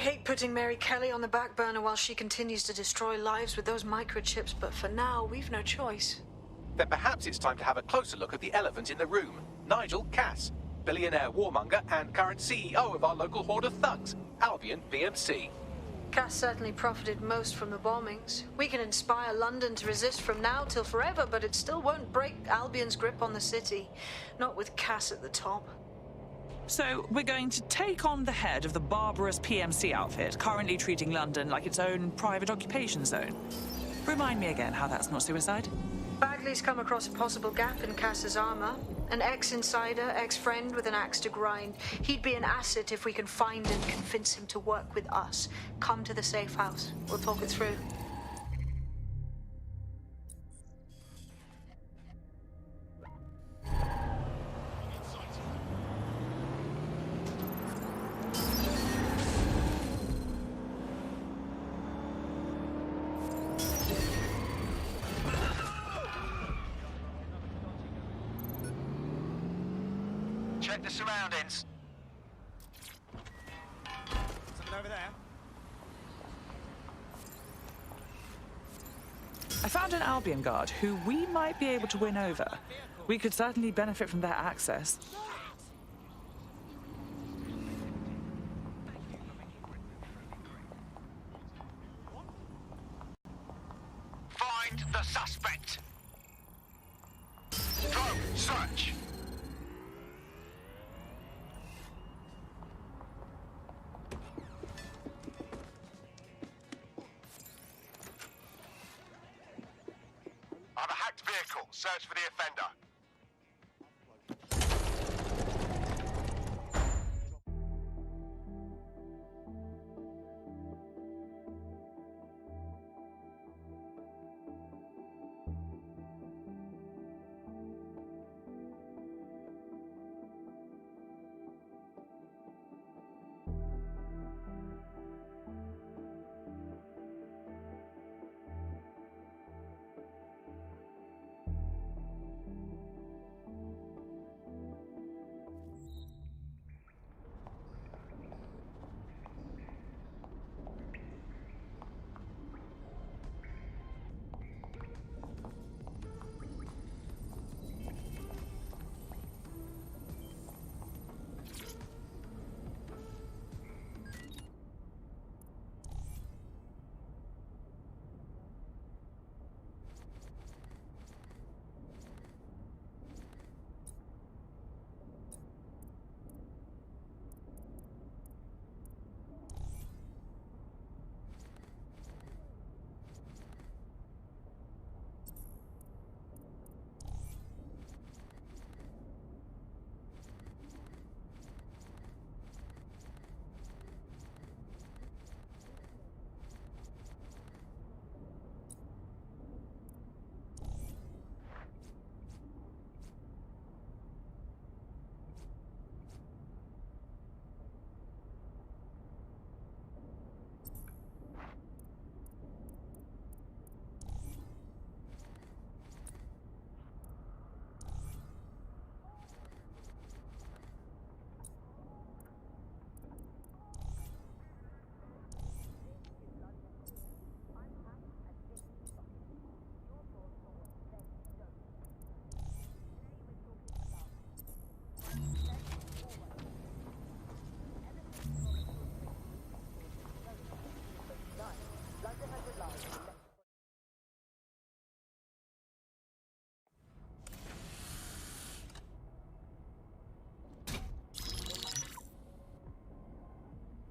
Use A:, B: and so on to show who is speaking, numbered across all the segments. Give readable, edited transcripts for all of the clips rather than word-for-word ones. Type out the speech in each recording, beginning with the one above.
A: hate putting Mary Kelly on the back burner while she continues to destroy lives with those microchips, but for now, we've no choice.
B: Then perhaps it's time to have a closer look at the elephant in the room, Nigel Cass, billionaire warmonger and current CEO of our local horde of thugs, Albion PMC.
A: Cass certainly profited most from the bombings. We can inspire London to resist from now till forever, but it still won't break Albion's grip on the city. Not with Cass at the top.
C: So, we're going to take on the head of the barbarous PMC outfit, currently treating London like its own private occupation zone. Remind me again how that's not suicide?
A: Bagley's come across a possible gap in Cass's armor. An ex-insider, ex-friend with an axe to grind. He'd be an asset if we can find and convince him to work with us. Come to the safe house. We'll talk it through.
D: Check the surroundings.
E: Something over there?
C: I found an Albion guard who we might be able to win over. We could certainly benefit from their access.
D: Find the suspect. Drone, search. I have a hacked vehicle. Search for the offender.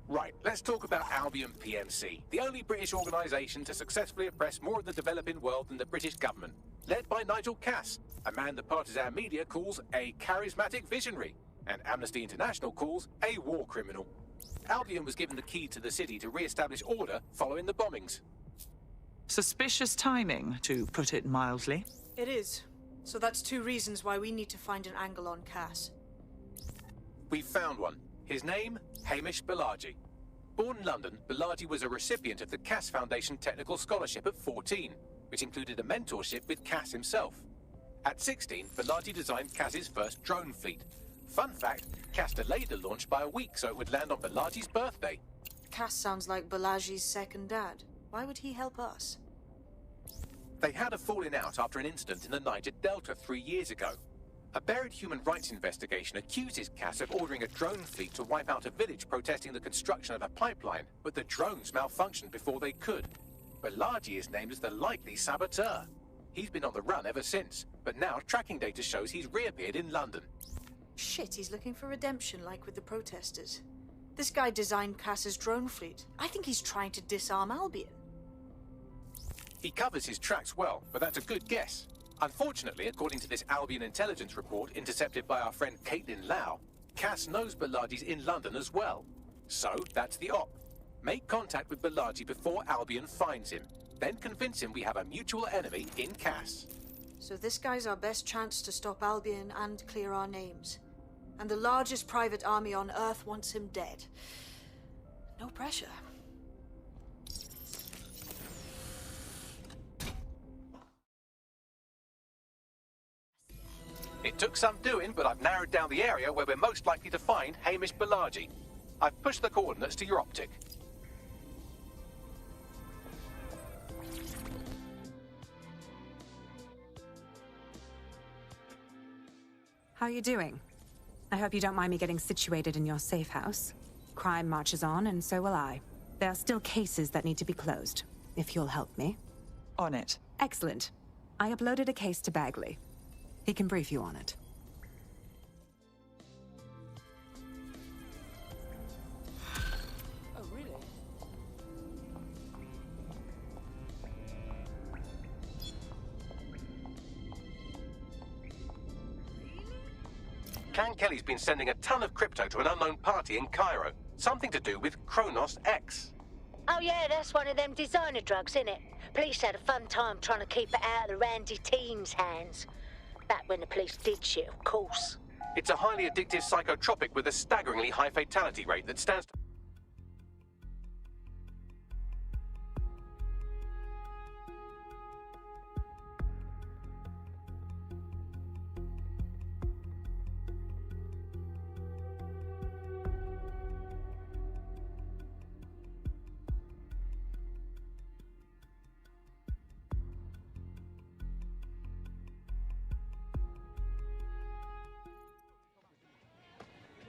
B: Right, let's talk about Albion PMC, the only British organisation to successfully oppress more of the developing world than the British government. Led by Nigel Cass, a man the partisan media calls a charismatic visionary, and Amnesty International calls a war criminal. Albion was given the key to the city to re-establish order following the bombings.
C: Suspicious timing, to put it mildly.
A: It is. So that's two reasons why we need to find an angle on Cass.
B: We've found one. His name, Hamish Balaji. Born in London, Balaji was a recipient of the Cass Foundation Technical Scholarship at 14, which included a mentorship with Cass himself. At 16, Balaji designed Cass's first drone fleet. Fun fact, Cass delayed the launch by a week so it would land on Balaji's birthday.
A: Cass sounds like Balaji's second dad. Why would he help us?
B: They had a falling out after an incident in the Niger Delta 3 years ago. A buried human rights investigation accuses Cass of ordering a drone fleet to wipe out a village protesting the construction of a pipeline, but the drones malfunctioned before they could. Balaji is named as the likely saboteur. He's been on the run ever since, but now tracking data shows he's reappeared in London.
A: Shit, he's looking for redemption like with the protesters. This guy designed Cass's drone fleet. I think he's trying to disarm Albion.
B: He covers his tracks well, but that's a good guess. Unfortunately, according to this Albion intelligence report intercepted by our friend Caitlin Lau, Cass knows Balaji's in London as well. So, that's the op. Make contact with Balaji before Albion finds him. Then convince him we have a mutual enemy in Cass.
A: So this guy's our best chance to stop Albion and clear our names. And the largest private army on Earth wants him dead. No pressure.
B: It took some doing, but I've narrowed down the area where we're most likely to find Hamish Balaji. I've pushed the coordinates to your optic.
E: How are you doing? I hope you don't mind me getting situated in your safe house. Crime marches on, and so will I. There are still cases that need to be closed, if you'll help me.
C: On it.
E: Excellent. I uploaded a case to Bagley. He can brief you on it.
A: Oh, really?
B: Can Kelly's been sending a ton of crypto to an unknown party in Cairo. Something to do with Kronos X.
F: Oh yeah, that's one of them designer drugs, innit? Police had a fun time trying to keep it out of the randy teens' hands. Back when the police did shit, of course.
B: It's a highly addictive psychotropic with a staggeringly high fatality rate that stands to...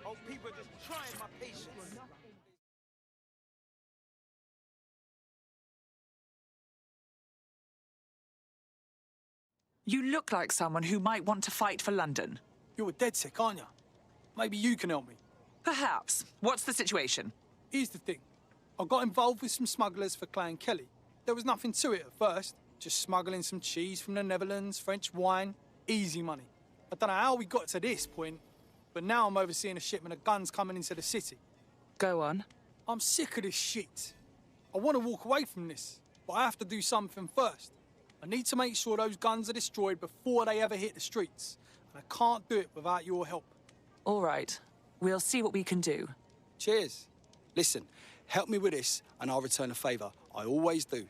G: Oh, people are just trying my patience.
C: You look like someone who might want to fight for London.
G: You're dead sick, aren't you? Maybe you can help me.
C: Perhaps. What's the situation?
G: Here's the thing. I got involved with some smugglers for Clan Kelly. There was nothing to it at first. Just smuggling some cheese from the Netherlands, French wine, easy money. I don't know how we got to this point, but now I'm overseeing a shipment of guns coming into the city.
C: Go on.
G: I'm sick of this shit. I want to walk away from this, but I have to do something first. I need to make sure those guns are destroyed before they ever hit the streets. And I can't do it without your help.
C: All right. We'll see what we can do.
G: Cheers. Listen, help me with this and I'll return a favour. I always do.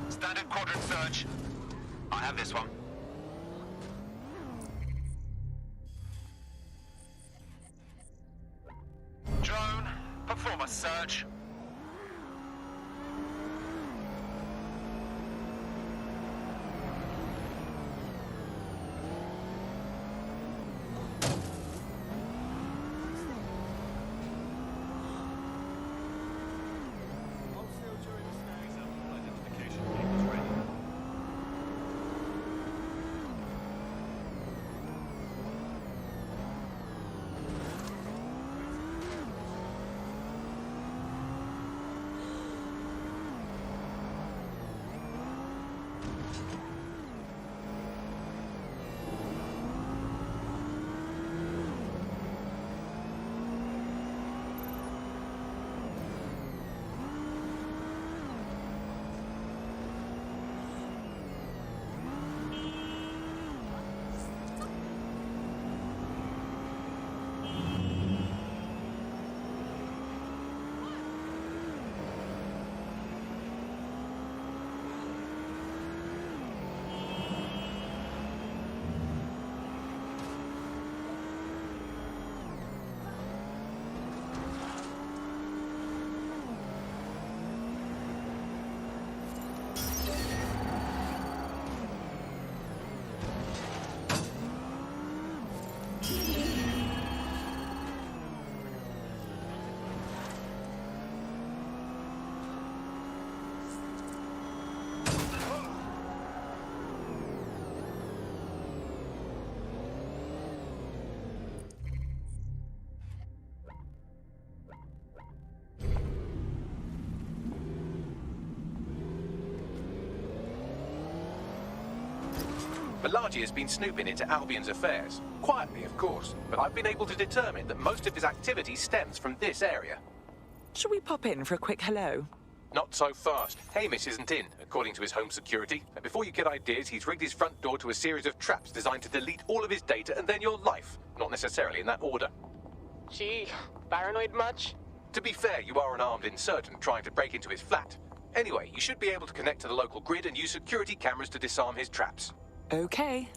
D: Standard quadrant search. I have this one. Drone, perform a search.
B: Balaji has been snooping into Albion's affairs. Quietly, of course, but I've been able to determine that most of his activity stems from this area.
C: Shall we pop in for a quick hello?
B: Not so fast. Hamish isn't in, according to his home security. And before you get ideas, he's rigged his front door to a series of traps designed to delete all of his data and then your life. Not necessarily in that order.
H: Gee, paranoid much?
B: To be fair, you are an armed insurgent trying to break into his flat. Anyway, you should be able to connect to the local grid and use security cameras to disarm his traps.
C: Okay.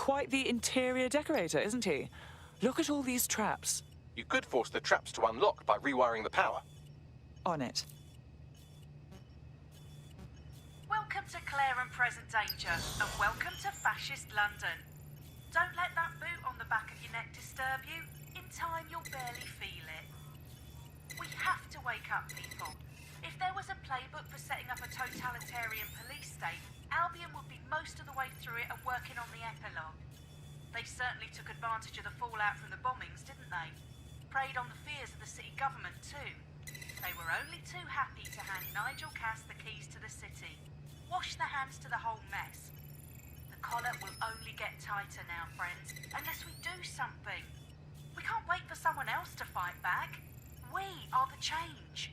C: Quite the interior decorator, isn't he? Look at all these traps.
B: You could force the traps to unlock by rewiring the power.
C: On it.
I: Welcome to Claire and Present Danger, and welcome to Fascist London. Don't let that boot on the back of your neck disturb you. In time, you'll barely feel it. We have to wake up, people. If there was a playbook for setting up a totalitarian police state, Albion would be most of the way through it and working on the epilogue. They certainly took advantage of the fallout from the bombings, didn't they? Preyed on the fears of the city government, too. They were only too happy to hand Nigel Cass the keys to the city. Wash their hands to the whole mess. The collar will only get tighter now, friends, unless we do something. We can't wait for someone else to fight back. We are the change.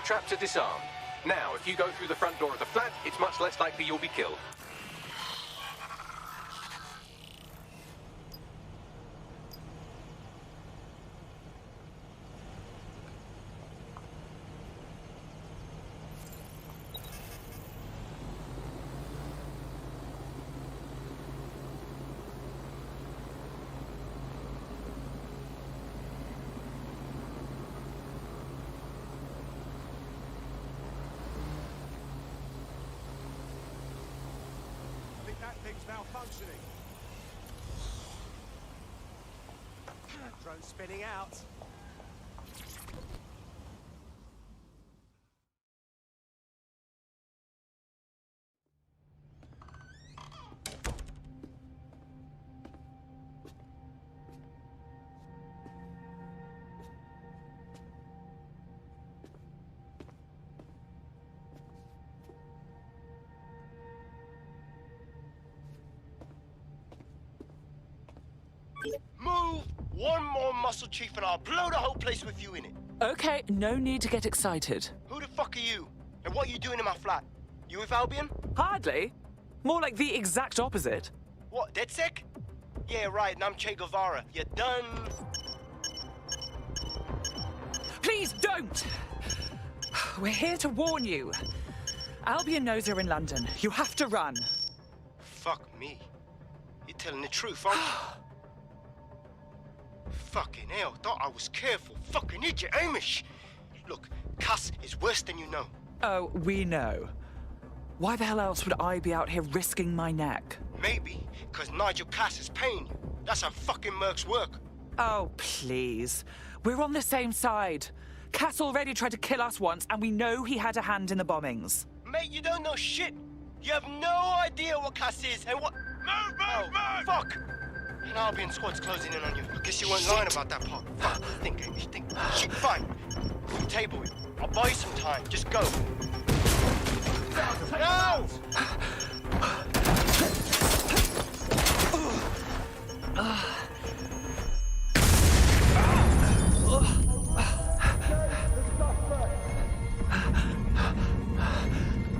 B: traps are disarmed. Now, if you go through the front door of the flat, it's much less likely you'll be killed.
J: Malfunctioning. Drone spinning out.
K: Move! One more muscle chief and I'll blow the whole place with you in it.
C: Okay, no need to get excited.
K: Who the fuck are you? And what are you doing in my flat? You with Albion?
C: Hardly. More like the exact opposite.
K: What, DedSec? Yeah, right, and I'm Che Guevara. You done?
C: Please don't! We're here to warn you. Albion knows you're in London. You have to run.
K: Fuck me. You're telling the truth, aren't you? Fucking hell, thought I was careful. Fucking idiot, Amish. Look, Cass is worse than you know.
C: Oh, we know. Why the hell else would I be out here risking my neck?
K: Maybe, because Nigel Cass is paying you. That's how fucking mercs work.
C: Oh, please. We're on the same side. Cass already tried to kill us once, and we know he had a hand in the bombings.
K: Mate, you don't know shit. You have no idea what Cass is and what... Move! Fuck! An Albion squad's closing in on you. I guess you weren't lying about that part. Fuck, think, Amish, think. Shit, fine. We'll table it. I'll buy you some time. Just go. No!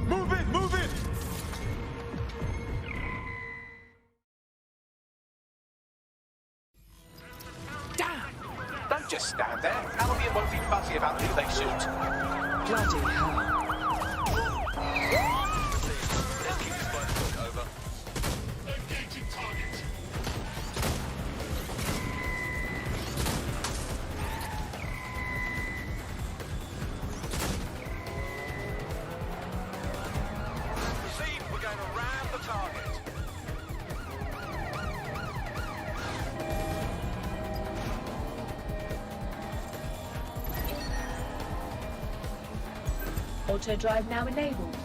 J: Move it!
C: Damn!
B: Don't just stand there. Albion won't be fussy about who they shoot.
C: Bloody hell.
J: We're going to ram the target.
L: Auto drive now enabled.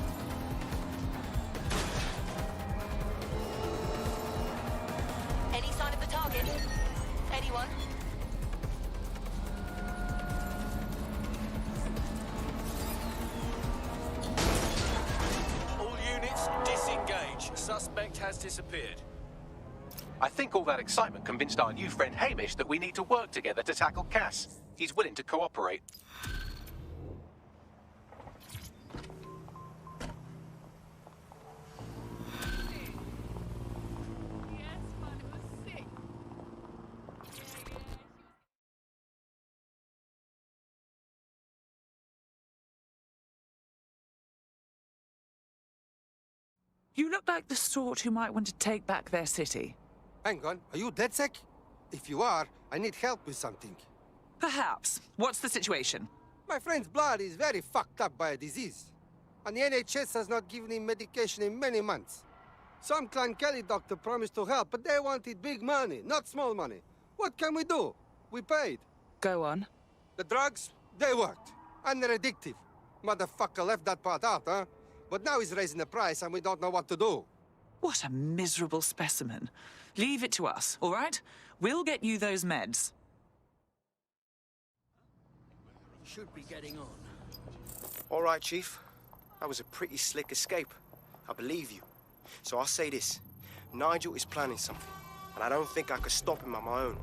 F: Any sign of the target? Anyone?
J: All units, disengage. Suspect has disappeared.
B: I think all that excitement convinced our new friend Hamish that we need to work together to tackle Cass. He's willing to cooperate.
C: You look like the sort who might want to take back their city.
M: Hang on, are you DedSec? If you are, I need help with something.
C: Perhaps. What's the situation?
M: My friend's blood is very fucked up by a disease. And the NHS has not given him medication in many months. Some Clan Kelly doctor promised to help, but they wanted big money, not small money. What can we do? We paid.
C: Go on.
M: The drugs, they worked. And they're addictive. Motherfucker left that part out, huh? But now he's raising the price and we don't know what to do.
C: What a miserable specimen. Leave it to us, all right? We'll get you those meds.
J: Should be getting on.
K: All right, Chief. That was a pretty slick escape. I believe you. So I'll say this. Nigel is planning something, and I don't think I could stop him on my own.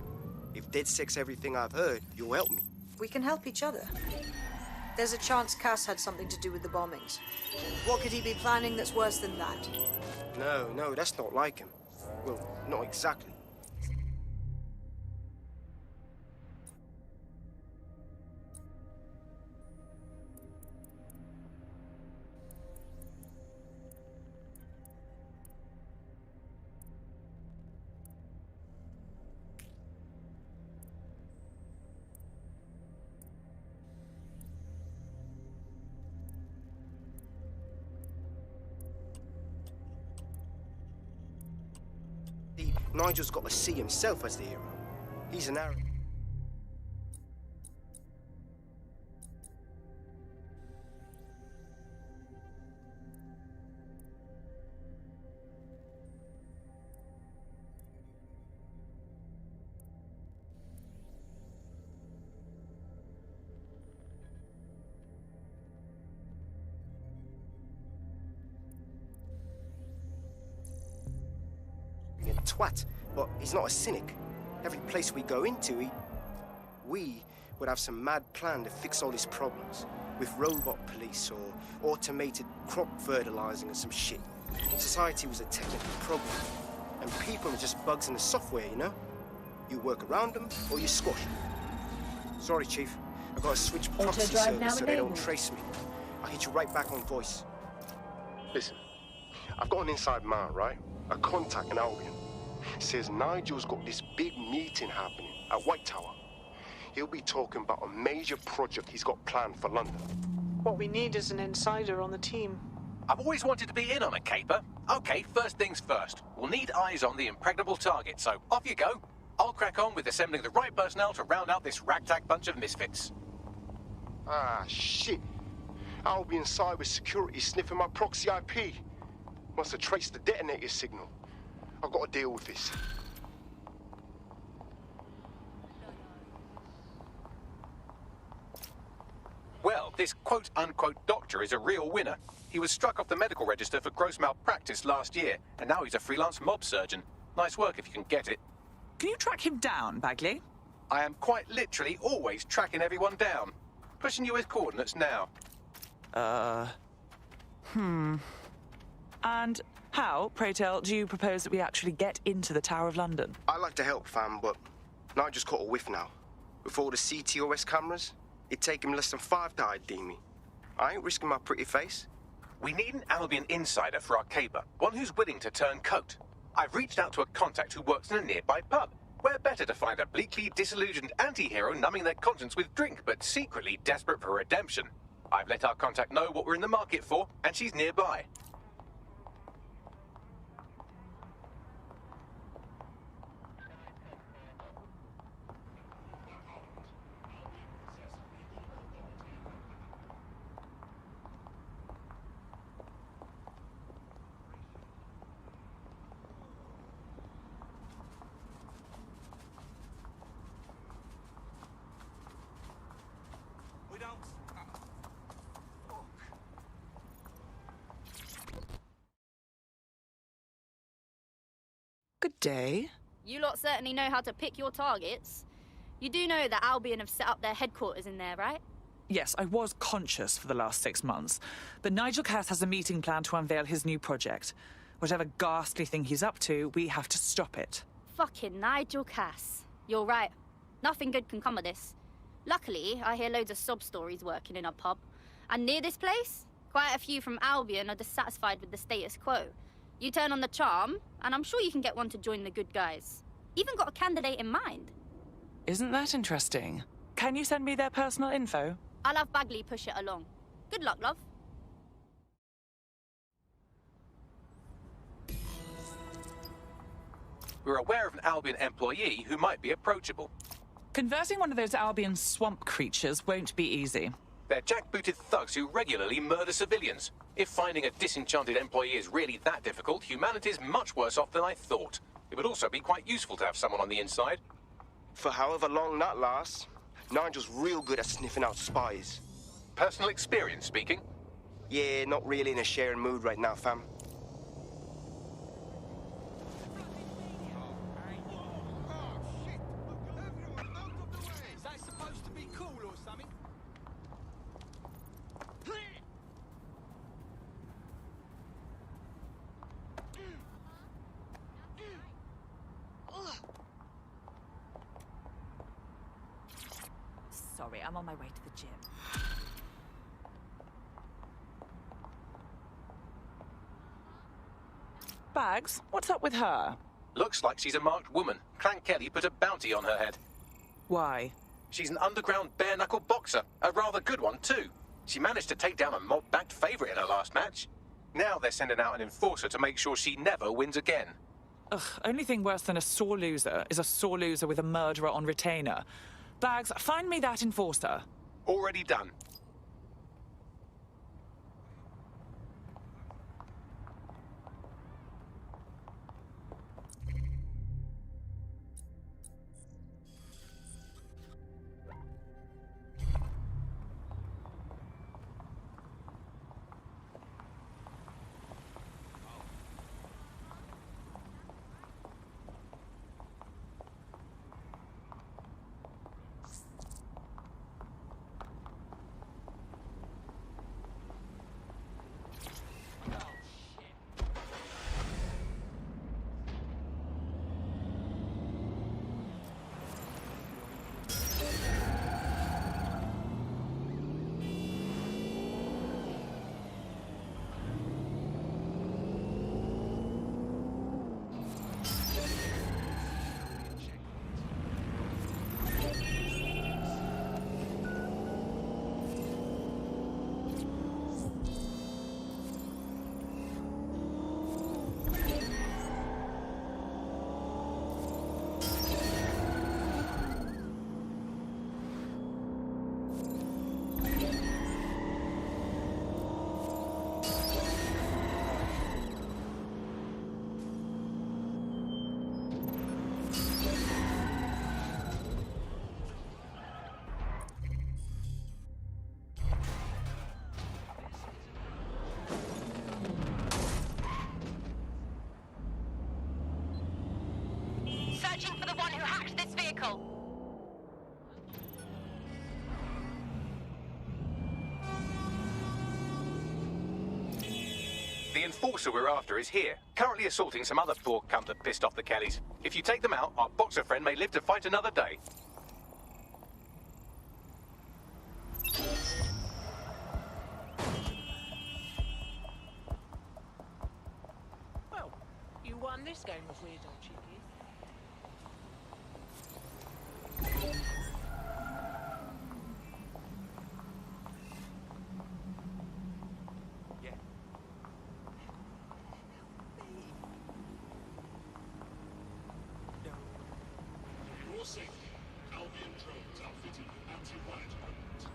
K: If DedSec's everything I've heard, you'll help me.
A: We can help each other. There's a chance Cass had something to do with the bombings. What could he be planning that's worse than that?
K: No, that's not like him. Well, not exactly. Nigel's got to see himself as the hero. He's an arrow. Twat, but he's not a cynic. Every place we go into, we would have some mad plan to fix all his problems. With robot police or automated crop fertilizing or some shit. Society was a technical problem. And people are just bugs in the software, you know? You work around them or you squash them. Sorry, Chief. I've got to switch proxy servers so they don't trace me. I'll hit you right back on voice.
N: Listen, I've got an inside man, right? A contact in Albion. Says Nigel's got this big meeting happening at White Tower. He'll be talking about a major project he's got planned for London.
A: What we need is an insider on the team.
B: I've always wanted to be in on a caper. Okay, first things first. We'll need eyes on the impregnable target, so off you go. I'll crack on with assembling the right personnel to round out this ragtag bunch of misfits.
N: Ah, shit. Albion cybersecurity sniffing my proxy IP. Must have traced the detonator signal. I've got to deal with this.
B: Well, this quote-unquote doctor is a real winner. He was struck off the medical register for gross malpractice last year, and now he's a freelance mob surgeon. Nice work if you can get it.
C: Can you track him down, Bagley?
B: I am quite literally always tracking everyone down. Pushing you his coordinates now.
C: And how, pray tell, do you propose that we actually get into the Tower of London?
K: I like to help, fam, but Nigel's caught a whiff now. With all the CTOS cameras, it'd take him less than 5 to ID me. I ain't risking my pretty face.
B: We need an Albion insider for our caper, one who's willing to turn coat. I've reached out to a contact who works in a nearby pub. Where better to find a bleakly disillusioned anti-hero numbing their conscience with drink, but secretly desperate for redemption. I've let our contact know what we're in the market for, and she's nearby.
C: Good day.
O: You lot certainly know how to pick your targets. You do know that Albion have set up their headquarters in there, right?
C: Yes, I was conscious for the last 6 months. But Nigel Cass has a meeting planned to unveil his new project. Whatever ghastly thing he's up to, we have to stop it.
O: Fucking Nigel Cass. You're right. Nothing good can come of this. Luckily, I hear loads of sob stories working in a pub. And near this place, quite a few from Albion are dissatisfied with the status quo. You turn on the charm, and I'm sure you can get one to join the good guys. Even got a candidate in mind.
C: Isn't that interesting? Can you send me their personal info?
O: I'll have Bagley push it along. Good luck, love.
B: We're aware of an Albion employee who might be approachable.
C: Converting one of those Albion swamp creatures won't be easy.
B: They're jackbooted thugs who regularly murder civilians. If finding a disenchanted employee is really that difficult, humanity's much worse off than I thought. It would also be quite useful to have someone on the inside.
K: For however long that lasts, Nigel's real good at sniffing out spies.
B: Personal experience speaking?
K: Yeah, not really in a sharing mood right now, fam.
C: sorry. I'm on my way to the gym. Bags, what's up with her?
B: Looks like she's a marked woman. Clan Kelly put a bounty on her head.
C: Why?
B: She's an underground bare-knuckle boxer. A rather good one, too. She managed to take down a mob-backed favourite in her last match. Now they're sending out an enforcer to make sure she never wins again.
C: Ugh, only thing worse than a sore loser is a sore loser with a murderer on retainer. Bags, find me that enforcer.
B: Already done.
O: Searching for the one who hacked this vehicle.
B: The enforcer we're after is here, currently assaulting some other poor cunt that pissed off the Kellys. If you take them out, our boxer friend may live to fight another day.
H: Well, you won this game of weird old cheeky.
P: For safety, Albion drones outfitted with anti-riot equipment.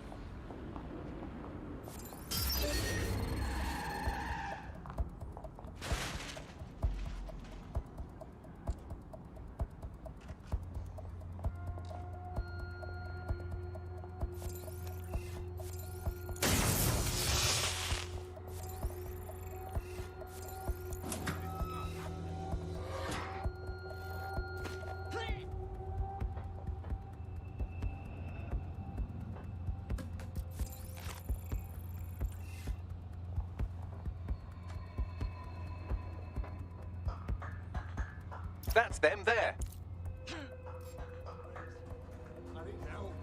B: That's them there.
P: Bloody hell.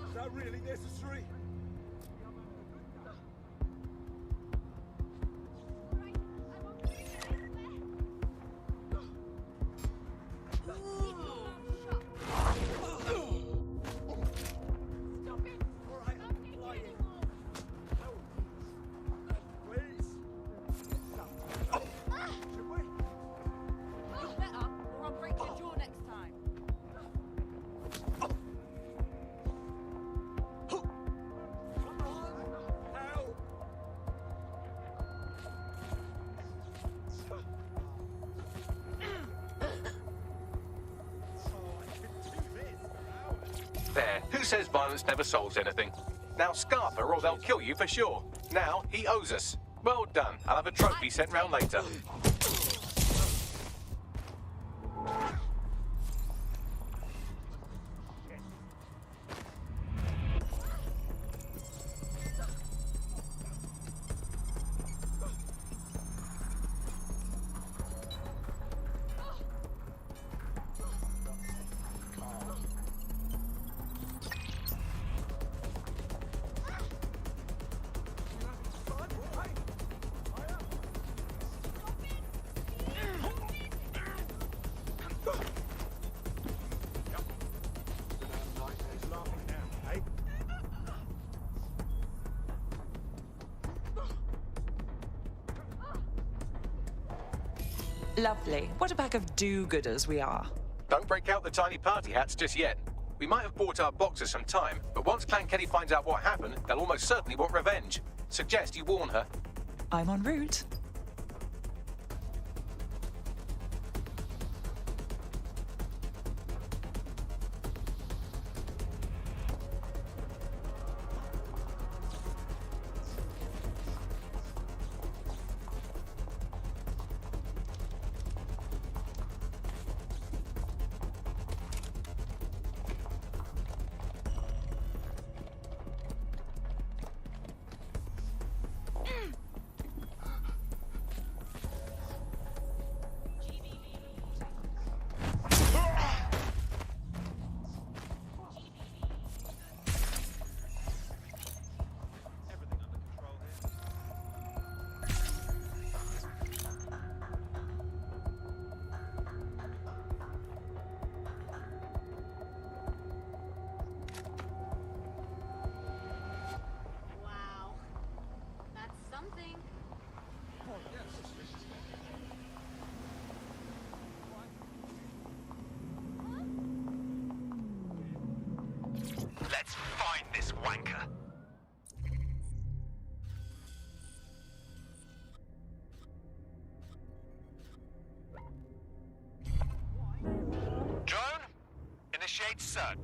P: Is that really necessary?
B: There. Who says violence never solves anything? Now scarf her or they'll kill you for sure. Now he owes us. Well done. I'll have a trophy sent round later.
C: Lovely. What a pack of do-gooders we are.
B: Don't break out the tiny party hats just yet. We might have bought our boxers some time, but once Clan Kelly finds out what happened, they'll almost certainly want revenge. Suggest you warn her.
C: I'm en route.
D: Let's find this wanker. Drone, initiate search.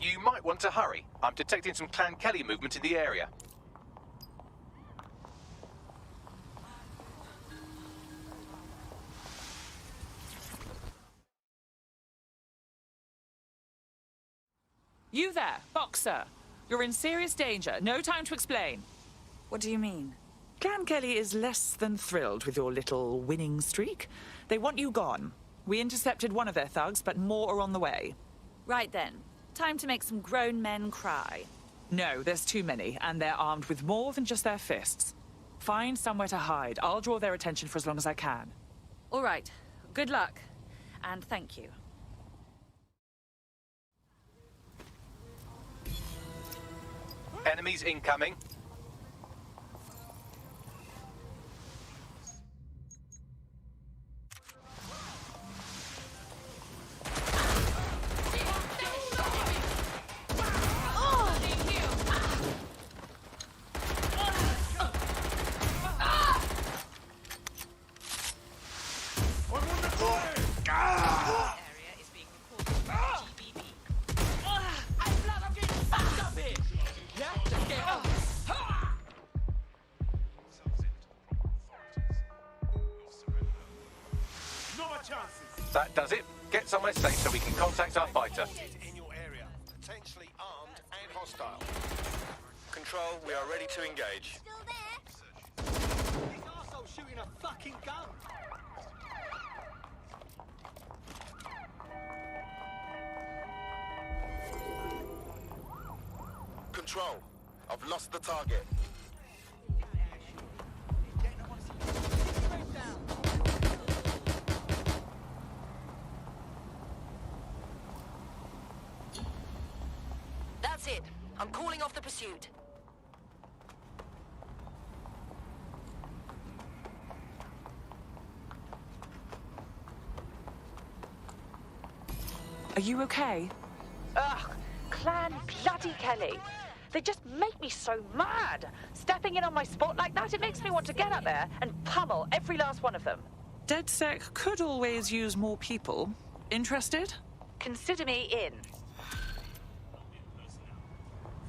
B: You might want to hurry. I'm detecting some Clan Kelly movement in the area.
C: You there, Boxer. You're in serious danger. No time to explain.
Q: What do you mean?
C: Clan Kelly is less than thrilled with your little winning streak. They want you gone. We intercepted one of their thugs, but more are on the way.
Q: Right then. Time to make some grown men cry.
C: No, there's too many, and they're armed with more than just their fists. Find somewhere to hide. I'll draw their attention for as long as I can.
Q: All right. Good luck. And thank you.
B: Enemies incoming.
Q: Area is being reported by GBB. Hey, blood, I'm getting fucked up here! Yeah? Just get up.
P: No more chances.
B: That does it. Get somewhere safe so we can contact our fighter.
N: In your area, potentially armed and hostile. Control, we are ready to engage.
M: These arseholes shooting a fucking gun.
N: Control, I've lost the target.
R: That's it. I'm calling off the pursuit.
C: Are you okay?
Q: Ugh, Clan bloody Kelly. They just make me so mad. Stepping in on my spot like that, it makes me want to get up there and pummel every last one of them.
C: DedSec could always use more people. Interested?
Q: Consider me in.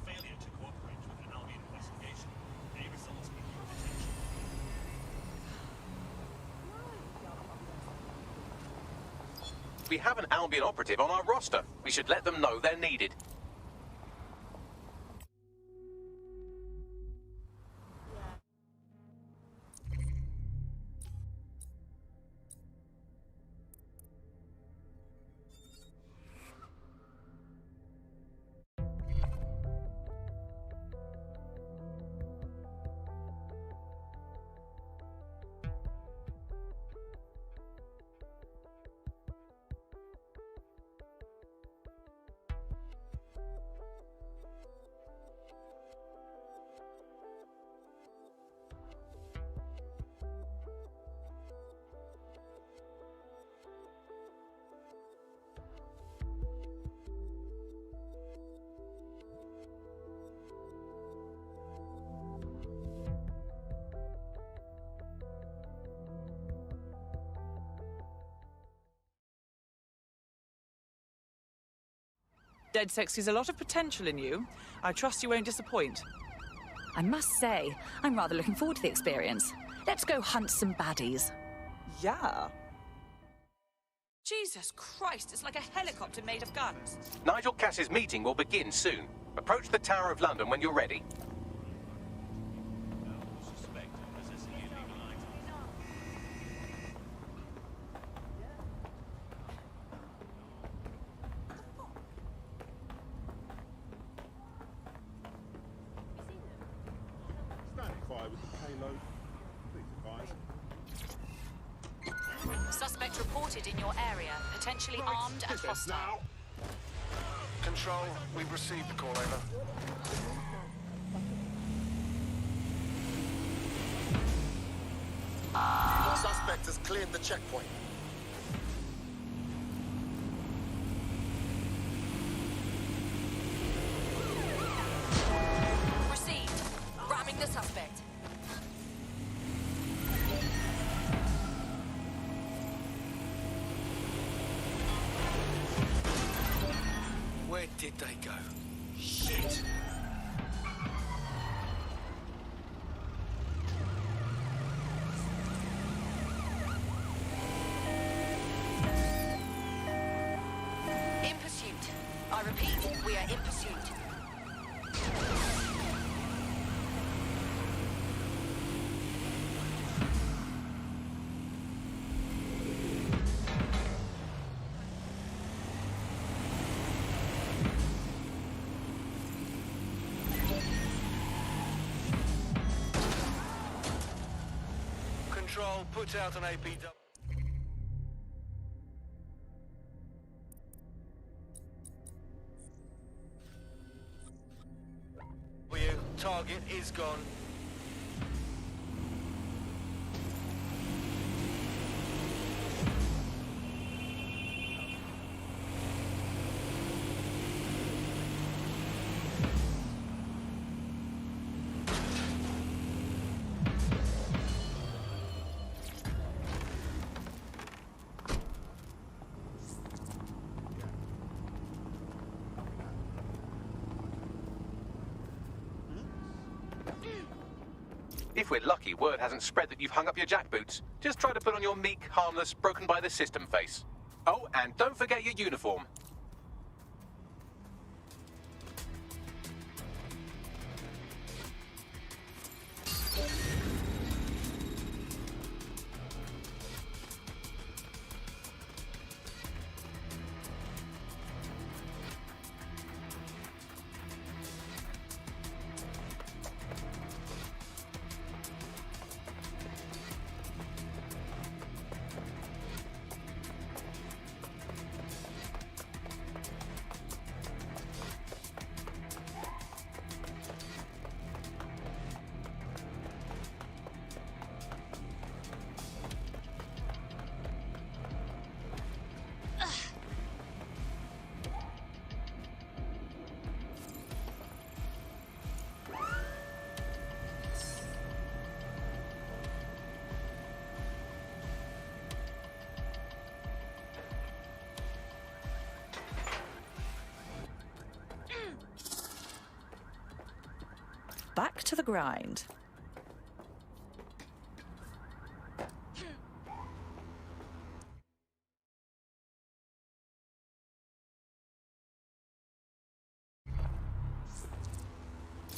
P: Failure to cooperate with an Albion investigation may result in your detention.
B: We have an Albion operative on our roster. We should let them know they're needed.
C: DedSec sees a lot of potential in you. I trust you won't disappoint.
Q: I must say, I'm rather looking forward to the experience. Let's go hunt some baddies.
C: Yeah.
Q: Jesus Christ, it's like a helicopter made of guns.
B: Nigel Cass's meeting will begin soon. Approach the Tower of London when you're ready.
P: Standing fire with the payload. Please advise.
R: Suspect reported in your area, potentially armed and hostile.
N: Control, we've received the call, over. Suspect has cleared the checkpoint.
R: Received. Ramming the suspect.
K: Where did they go? Shit.
R: In pursuit. I repeat, we are in pursuit.
K: Control, put out an APW. Target is gone.
B: If we're lucky, word hasn't spread that you've hung up your jackboots. Just try to put on your meek, harmless, broken by the system face. Oh, and don't forget your uniform.
C: Back to the grind.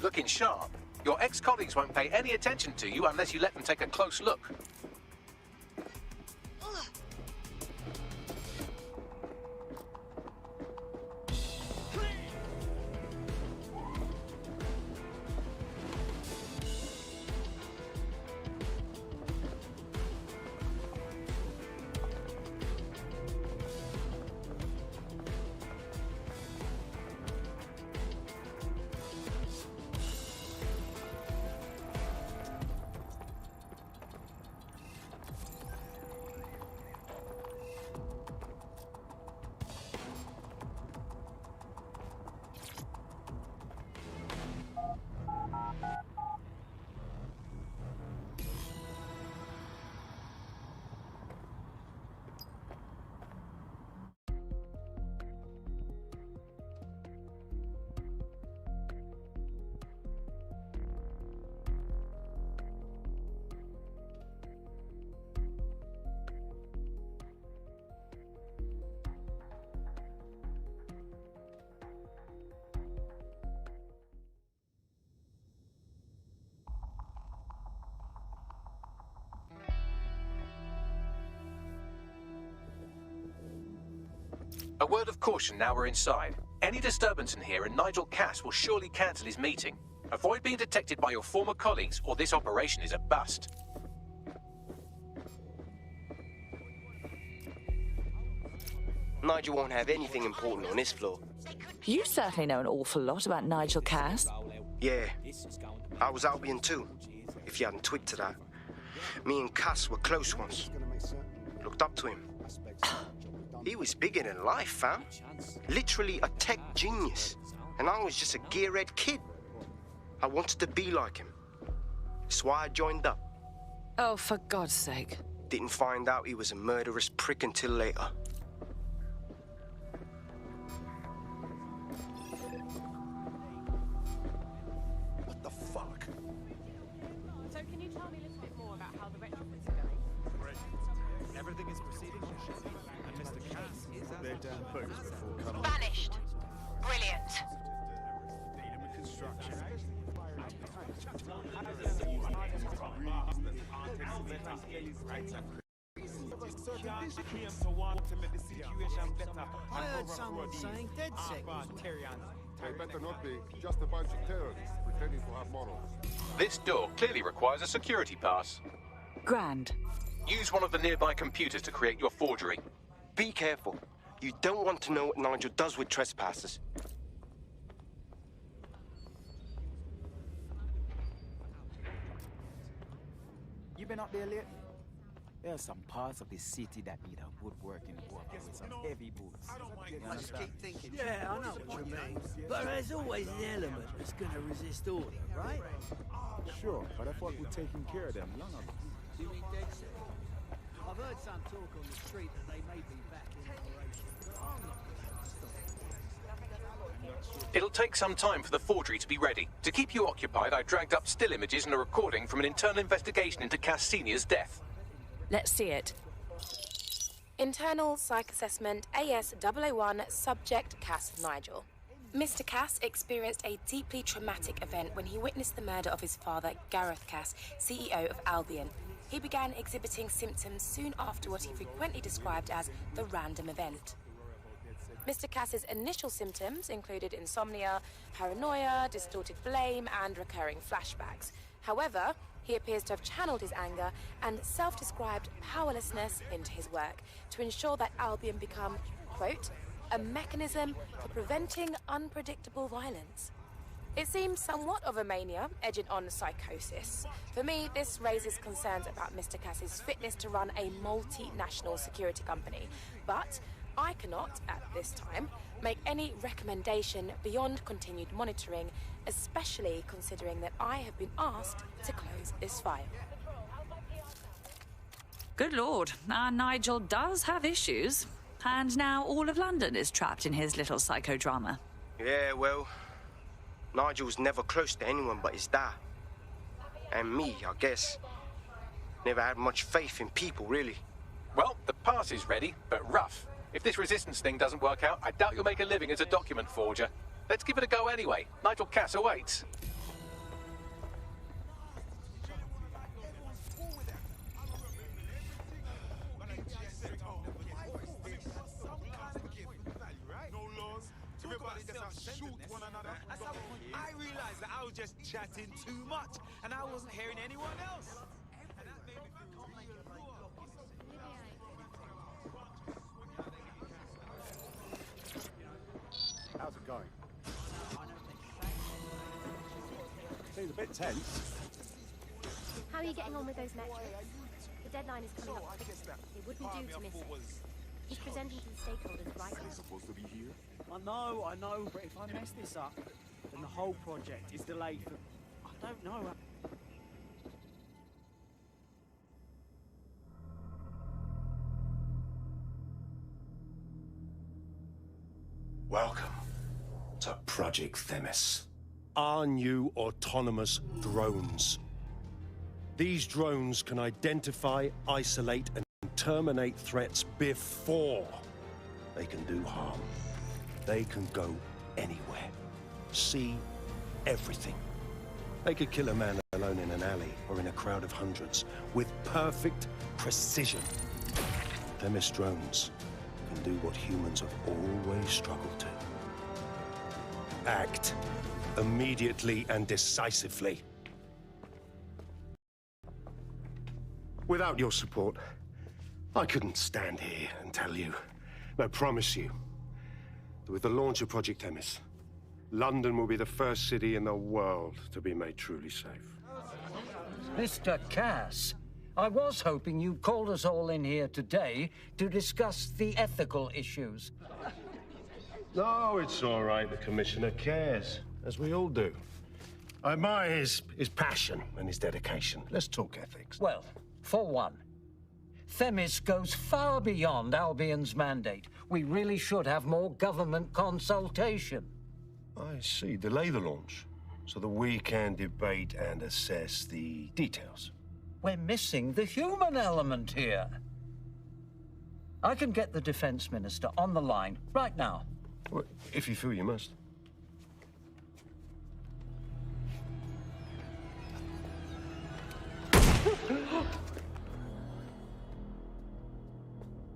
B: Looking sharp. Your ex-colleagues won't pay any attention to you unless you let them take a close look. A word of caution now we're inside. Any disturbance in here and Nigel Cass will surely cancel his meeting. Avoid being detected by your former colleagues or this operation is a bust.
K: Nigel won't have anything important on this floor.
C: You certainly know an awful lot about Nigel Cass.
K: Yeah, I was Albion too, if you hadn't twigged to that. Me and Cass were close once. Looked up to him. He was bigger than life, fam. Literally a tech genius. And I was just a gearhead kid. I wanted to be like him. That's why I joined up.
C: Oh, for God's sake.
K: Didn't find out he was a murderous prick until later.
B: What the fuck?
S: So can you tell me a little bit more about how the retrofits are going?
T: Great. Everything is proceeding to schedule, and Mr. Cass is at their damn post before coming.
R: Vanished. Brilliant.
T: Dealing with construction.
U: I heard someone saying DedSec was
V: They better not be. Just a bunch of terrorists pretending to have morals.
B: This door clearly requires a security pass.
C: Grand.
B: Use one of the nearby computers to create your forgery.
K: Be careful. You don't want to know what Nigel does with trespassers.
W: You been up there lately? There are some parts of the city that need a good working worker with some heavy boots.
U: I just keep thinking. Yeah, I know what you mean. But there's always an element that's going to resist order, right?
T: Sure, but I thought we'd taken care of them long ago.
U: You mean DedSec? I've heard some talk on the street that they may be back in operation, but I'm not going to stop.
B: It'll take some time for the forgery to be ready. To keep you occupied, I dragged up still images and a recording from an internal investigation into Cass Sr.'s death.
C: Let's see it.
E: Internal Psych Assessment AS001 Subject Cass Nigel. Mr. Cass experienced a deeply traumatic event when he witnessed the murder of his father, Gareth Cass, CEO of Albion. He began exhibiting symptoms soon after what he frequently described as the random event. Mr. Cass's initial symptoms included insomnia, paranoia, distorted blame, and recurring flashbacks. However, he appears to have channeled his anger and self-described powerlessness into his work to ensure that Albion become, quote, a mechanism for preventing unpredictable violence. It seems somewhat of a mania, edging on psychosis. For me, this raises concerns about Mr. Cass's fitness to run a multinational security company. But I cannot, at this time, make any recommendation beyond continued monitoring, especially considering that I have been asked to close this file.
C: Good Lord, our Nigel does have issues. And now all of London is trapped in his little psychodrama.
K: Yeah, well, Nigel's never close to anyone but his dad. And me, I guess. Never had much faith in people, really.
B: Well, the pass is ready, but rough. If this resistance thing doesn't work out, I doubt you'll make a living as a document forger. Let's give it a go anyway. Nigel Cass awaits.
J: I realized that I was just chatting too much, and I wasn't hearing anyone else.
V: How's it going? Seems a bit tense.
G: How are you getting on with those metrics? The deadline is coming up quickly. It wouldn't do to miss it. He's presenting to the stakeholders right now.
V: Supposed to be here?
U: I know, but if I mess this up, then the whole project is delayed for... I don't know.
I: Welcome to Project Themis. Our new autonomous drones. These drones can identify, isolate, and terminate threats before they can do harm. They can go anywhere, see everything. They could kill a man alone in an alley or in a crowd of hundreds with perfect precision. Themis drones can do what humans have always struggled to. Act immediately and decisively. Without your support, I couldn't stand here and tell you. I promise you, that with the launch of Project Themis, London will be the first city in the world to be made truly safe.
X: Mr. Cass, I was hoping you'd called us all in here today to discuss the ethical issues.
I: No, it's all right. The Commissioner cares, as we all do. I admire his passion and his dedication. Let's talk ethics.
X: Well, for one, Themis goes far beyond Albion's mandate. We really should have more government consultation.
I: I see. Delay the launch so that we can debate and assess the details.
X: We're missing the human element here. I can get the Defense Minister on the line right now.
I: Well, if you feel you must.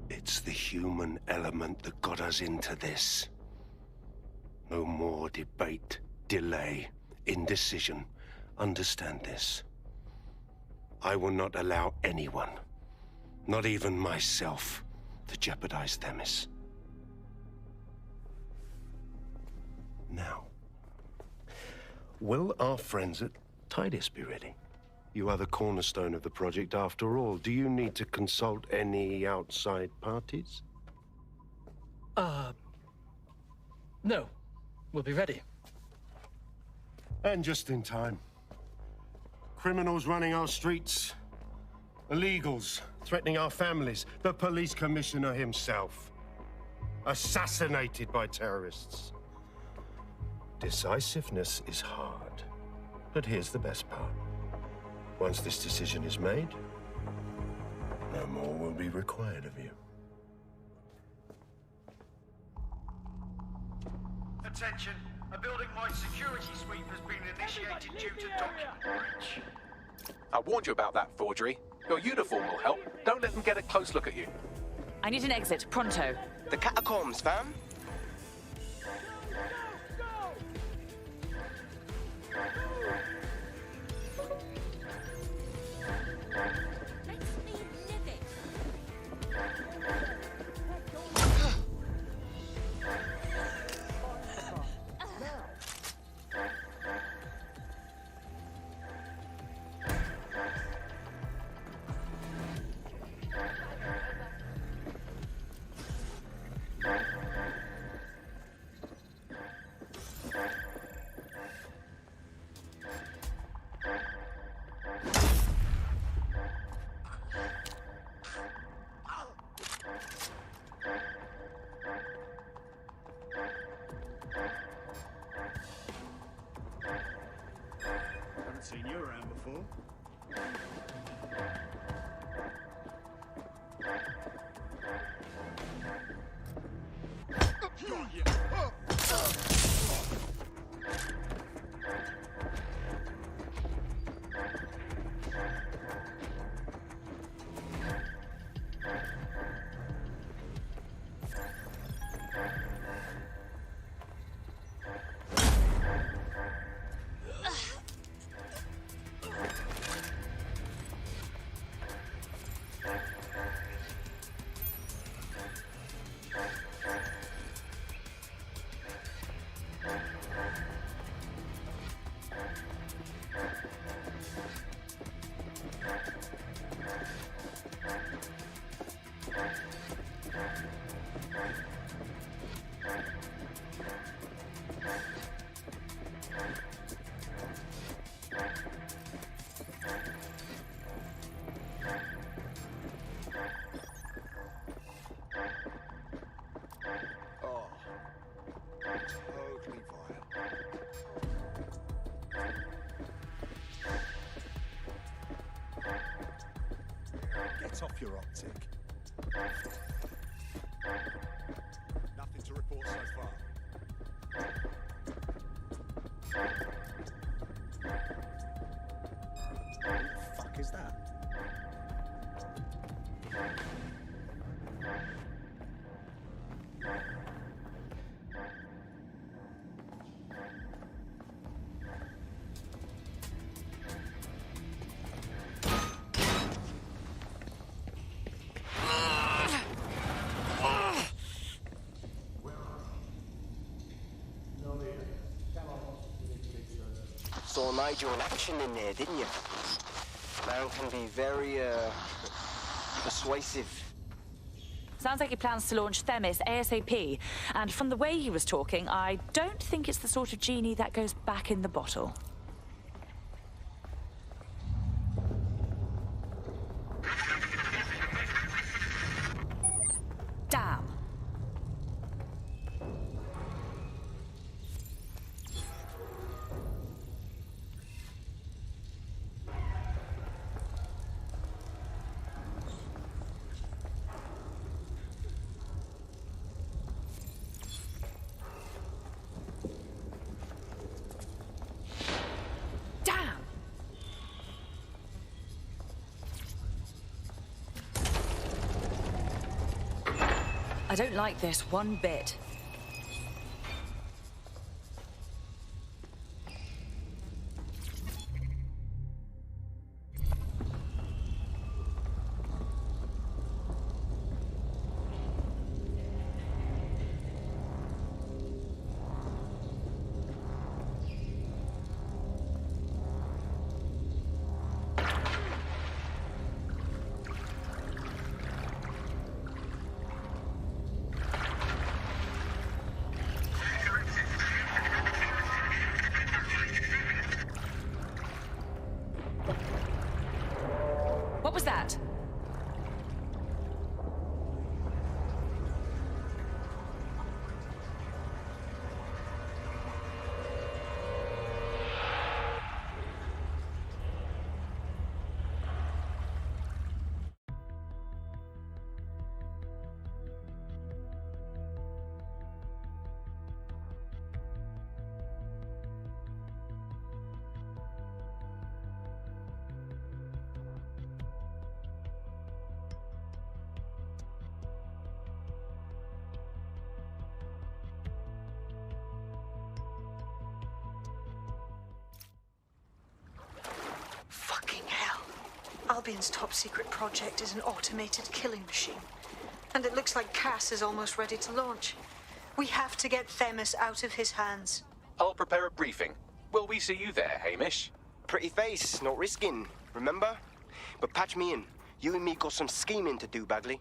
I: It's the human element that got us into this. No more debate, delay, indecision. Understand this. I will not allow anyone, not even myself, to jeopardize Themis. Now, will our friends at Tidus be ready? You are the cornerstone of the project after all. Do you need to consult any outside parties?
X: No. We'll be ready.
I: And just in time. Criminals running our streets. Illegals threatening our families. The police commissioner himself. Assassinated by terrorists. Decisiveness is hard, but here's the best part. Once this decision is made, no more will be required of you.
A: Attention, a building-wide security sweep has been initiated due to document breach.
B: I warned you about that forgery. Your uniform will help. Don't let them get a close look at you.
Q: I need an exit, pronto.
K: The catacombs, fam.
P: Seen you around before. Got you.
T: Get off your optic. Nothing to report so far. What the fuck is that?
K: Saw Nigel in action in there, didn't you? Man can be very, persuasive.
Q: Sounds like he plans to launch Themis ASAP. And from the way he was talking, I don't think it's the sort of genie that goes back in the bottle. Damn. I don't like this one bit.
F: Albion's top-secret project is an automated killing machine. And it looks like Cass is almost ready to launch. We have to get Themis out of his hands.
B: I'll prepare a briefing. Will we see you there, Hamish?
K: Pretty face, not risking, remember? But patch me in. You and me got some scheming to do, Bagley.